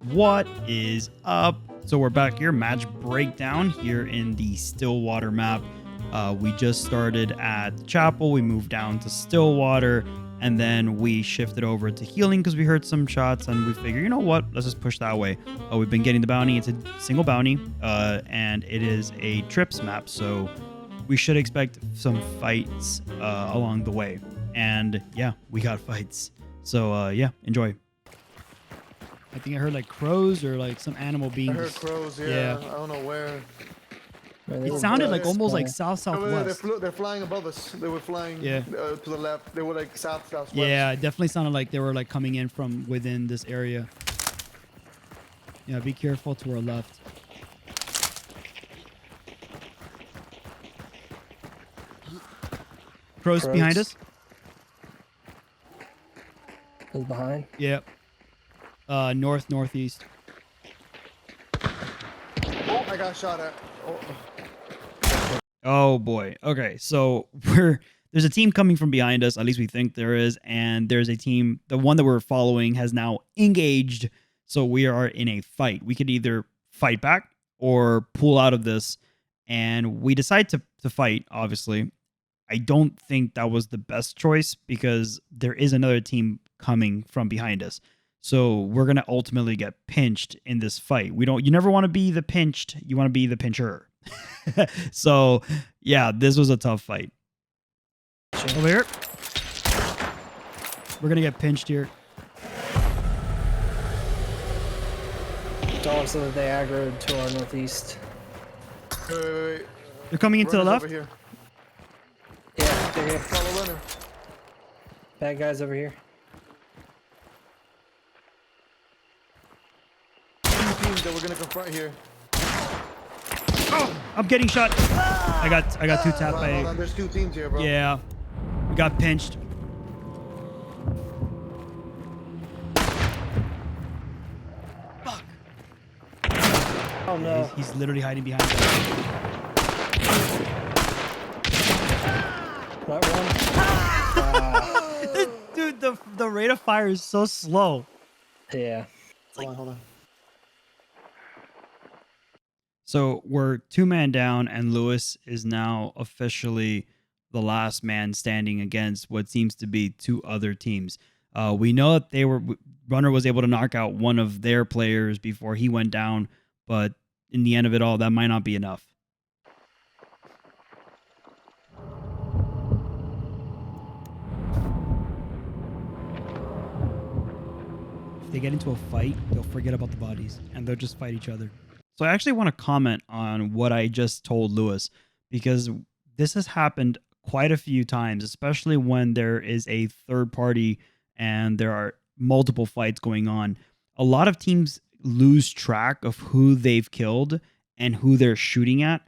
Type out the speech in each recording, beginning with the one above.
What is up? So we're back here, match breakdown here in the Stillwater map. We just started at Chapel, we moved down to Stillwater, and then we shifted over to healing because we heard some shots and we figured, you know what, let's just push that way. We've been getting the bounty. It's a single bounty, and it is a trips map, so we should expect some fights along the way. And yeah, we got fights. So yeah, enjoy. I think I heard like crows or like some animal being. I heard crows, yeah. I don't know where. It sounded like almost like southwest. They're flying above us. They were flying to the left. They were like southwest. Yeah, it definitely sounded like they were like coming in from within this area. Yeah, be careful to our left. Crows behind us. Who's behind? Yep. Northeast. Oh, I got shot at. Oh boy. Okay, so there's a team coming from behind us. At least we think there is, and there's a team. The one that we're following has now engaged. So we are in a fight. We could either fight back or pull out of this, and we decide to fight. Obviously, I don't think that was the best choice because there is another team coming from behind us. So we're going to ultimately get pinched in this fight. You never want to be the pinched. You want to be the pincher. So yeah, this was a tough fight. Over here. We're going to get pinched here. Dogs that they aggroed to our northeast. Wait. They're coming into the left. Over here. Yeah, they're here. Follow runner. Bad guys over here. Teams that we're gonna confront here. Oh, I'm getting shot. I got two tapped by. Hold on. There's two teams here, bro. Yeah, we got pinched. Fuck. Oh no. He's literally hiding behind us. Not one. Dude, the rate of fire is so slow. Yeah. Hold on. So we're 2-man down, and Lewis is now officially the last man standing against what seems to be two other teams. We know that Runner was able to knock out one of their players before he went down, but in the end of it all, that might not be enough. If they get into a fight, they'll forget about the bodies, and they'll just fight each other. So I actually want to comment on what I just told Lewis, because this has happened quite a few times, especially when there is a third party and there are multiple fights going on. A lot of teams lose track of who they've killed and who they're shooting at,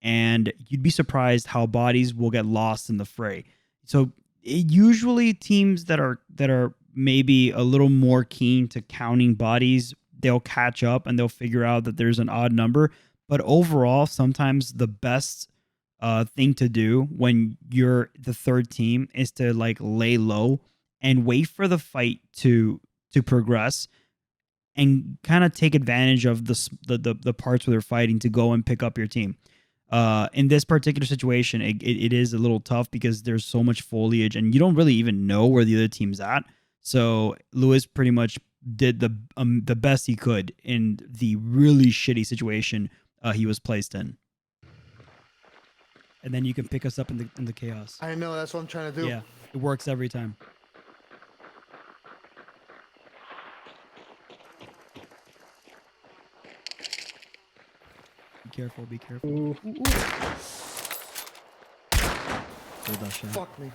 and you'd be surprised how bodies will get lost in the fray. So usually teams that are maybe a little more keen to counting bodies, they'll catch up and they'll figure out that there's an odd number. But overall, sometimes the best thing to do when you're the third team is to like lay low and wait for the fight to progress and kind of take advantage of the parts where they're fighting to go and pick up your team. In this particular situation, it is a little tough because there's so much foliage and you don't really even know where the other team's at. So Lewis pretty much did the best he could in the really shitty situation he was placed in. And then you can pick us up in the chaos. I know, that's what I'm trying to do. Yeah, it works every time. Be careful, be careful. Ooh. Hold that shot. Fuck me.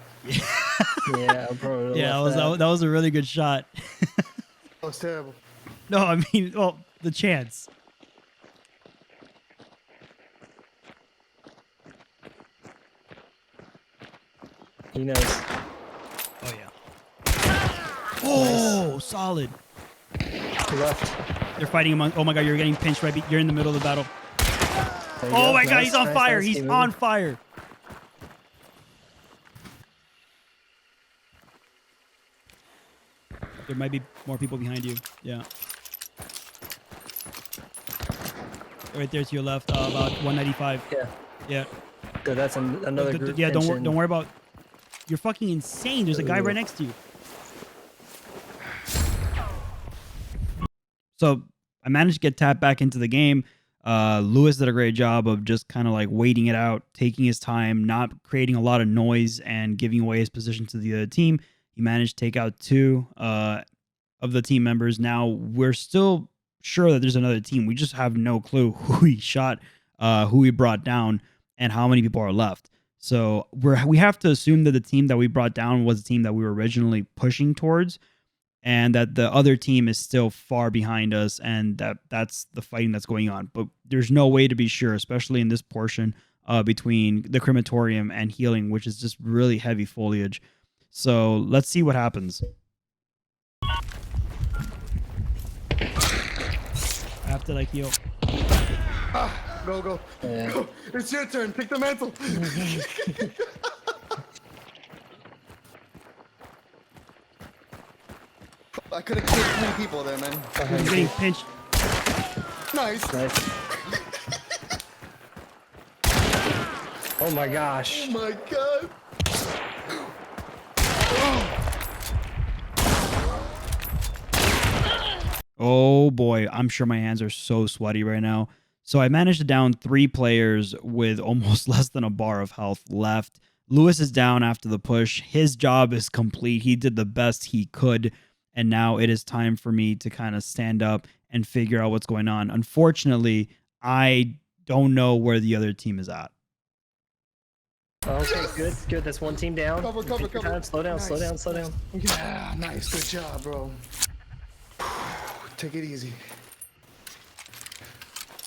Yeah, bro. Yeah, that was a really good shot. That was terrible. No, I mean, well, the chance. He knows. Oh, yeah. Oh, solid. Left. They're fighting among. Oh, my God, you're getting pinched right. You're in the middle of the battle. Oh, my God, he's on fire. He's on fire. There might be more people behind you. Yeah. right there to your left, about 195. Yeah. Yeah. So that's another group. Yeah, don't tension. worry about. You're fucking insane. There's a guy right next to you. So I managed to get tapped back into the game. Lewis did a great job of just kind of like waiting it out, taking his time, not creating a lot of noise and giving away his position to the other team. He managed to take out 2 of the team members. Now we're still sure that there's another team. We just have no clue who he shot, who he brought down, and how many people are left. So we have to assume that the team that we brought down was the team that we were originally pushing towards, and that the other team is still far behind us, and that's the fighting that's going on. But there's no way to be sure, especially in this portion between the crematorium and healing, which is just really heavy foliage. So let's see what happens. I have to like heal. Go. Yeah. Go. It's your turn. Pick the mantle. I could have killed 3 people there, man. I'm getting pinched. Nice. Nice. Oh my gosh. Oh my god. Oh boy, I'm sure my hands are so sweaty right now. So I managed to down 3 players with almost less than a bar of health left. Lewis is down after the push. His job is complete. He did the best he could. And now it is time for me to kind of stand up and figure out what's going on. Unfortunately, I don't know where the other team is at. Okay, good. That's one team down. Cover. Take your time. Slow down. Nice. Yeah, nice. Good job, bro. Take it easy.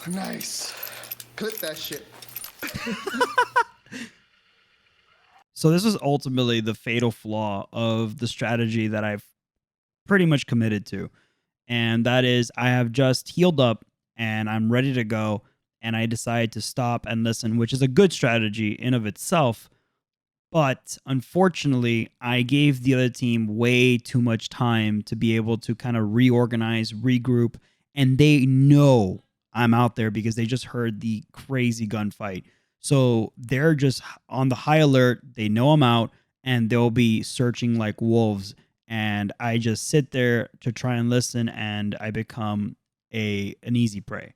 Nice. Clip that shit. So this is ultimately the fatal flaw of the strategy that I've pretty much committed to. And that is I have just healed up and I'm ready to go. And I decide to stop and listen, which is a good strategy in of itself. But unfortunately, I gave the other team way too much time to be able to kind of reorganize, regroup, and they know I'm out there because they just heard the crazy gunfight. So they're just on the high alert. They know I'm out and they'll be searching like wolves. And I just sit there to try and listen, and I become an easy prey.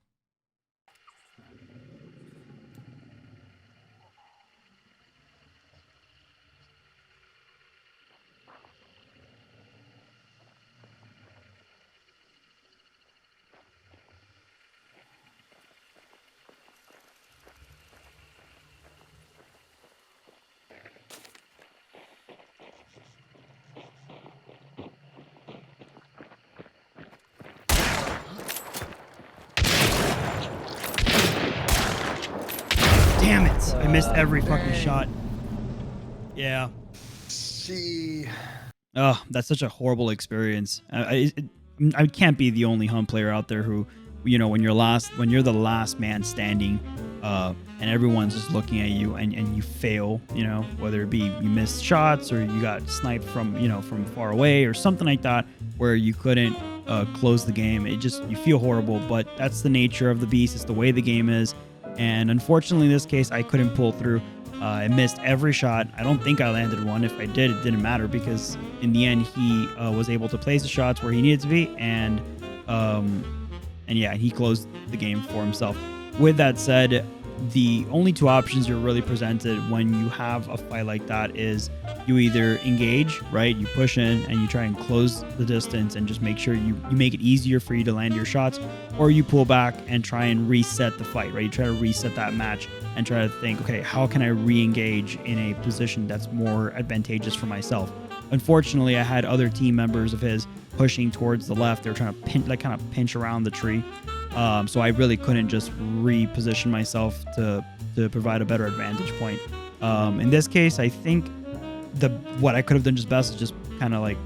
Damn it. I missed every fucking shot. Yeah. See. Oh, that's such a horrible experience. I can't be the only hunt player out there who, you know, when you're the last man standing, and everyone's just looking at you and you fail, you know, whether it be you missed shots or you got sniped from far away or something like that, where you couldn't close the game. You feel horrible, but that's the nature of the beast. It's the way the game is. And unfortunately, in this case, I couldn't pull through. I missed every shot. I don't think I landed one. If I did, it didn't matter because in the end, he was able to place the shots where he needed to be, and yeah, he closed the game for himself. With that said, the only 2 options you're really presented when you have a fight like that is you either engage, right? You push in and you try and close the distance and just make sure you make it easier for you to land your shots, or you pull back and try and reset the fight, right? You try to reset that match and try to think, okay, how can I re-engage in a position that's more advantageous for myself? Unfortunately, I had other team members of his pushing towards the left. They were trying to kind of pinch around the tree. So I really couldn't just reposition myself to provide a better advantage point. In this case, I think what I could have done just best is just kind of like,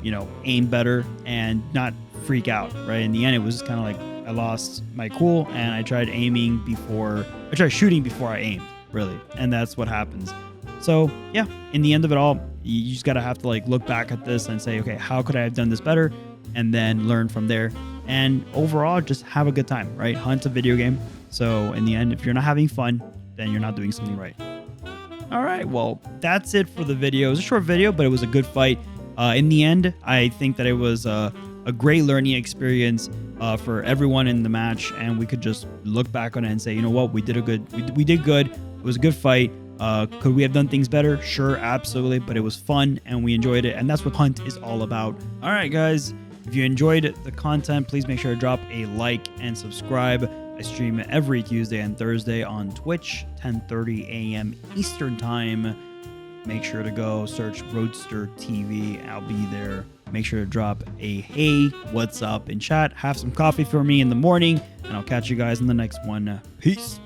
aim better and not freak out, right? In the end, it was kind of like I lost my cool and I tried shooting before I aimed, really. And that's what happens. So yeah, in the end of it all, you just gotta have to like look back at this and say, okay, how could I have done this better? And then learn from there. and overall just have a good time, right? Hunt's a video game. So in the end, if you're not having fun, then you're not doing something right. All right, well, that's it for the video. It was a short video, but it was a good fight. In the end, I think that it was a great learning experience for everyone in the match, and we could just look back on it and say, you know what, we did good. It was a good fight. Could we have done things better? Sure, absolutely, but it was fun and we enjoyed it, and that's what Hunt is all about. All right, guys, if you enjoyed the content, please make sure to drop a like and subscribe. I stream every Tuesday and Thursday on Twitch, 10:30 a.m. Eastern Time. Make sure to go search Roadster TV. I'll be there. Make sure to drop a hey, what's up in chat. Have some coffee for me in the morning, and I'll catch you guys in the next one. Peace.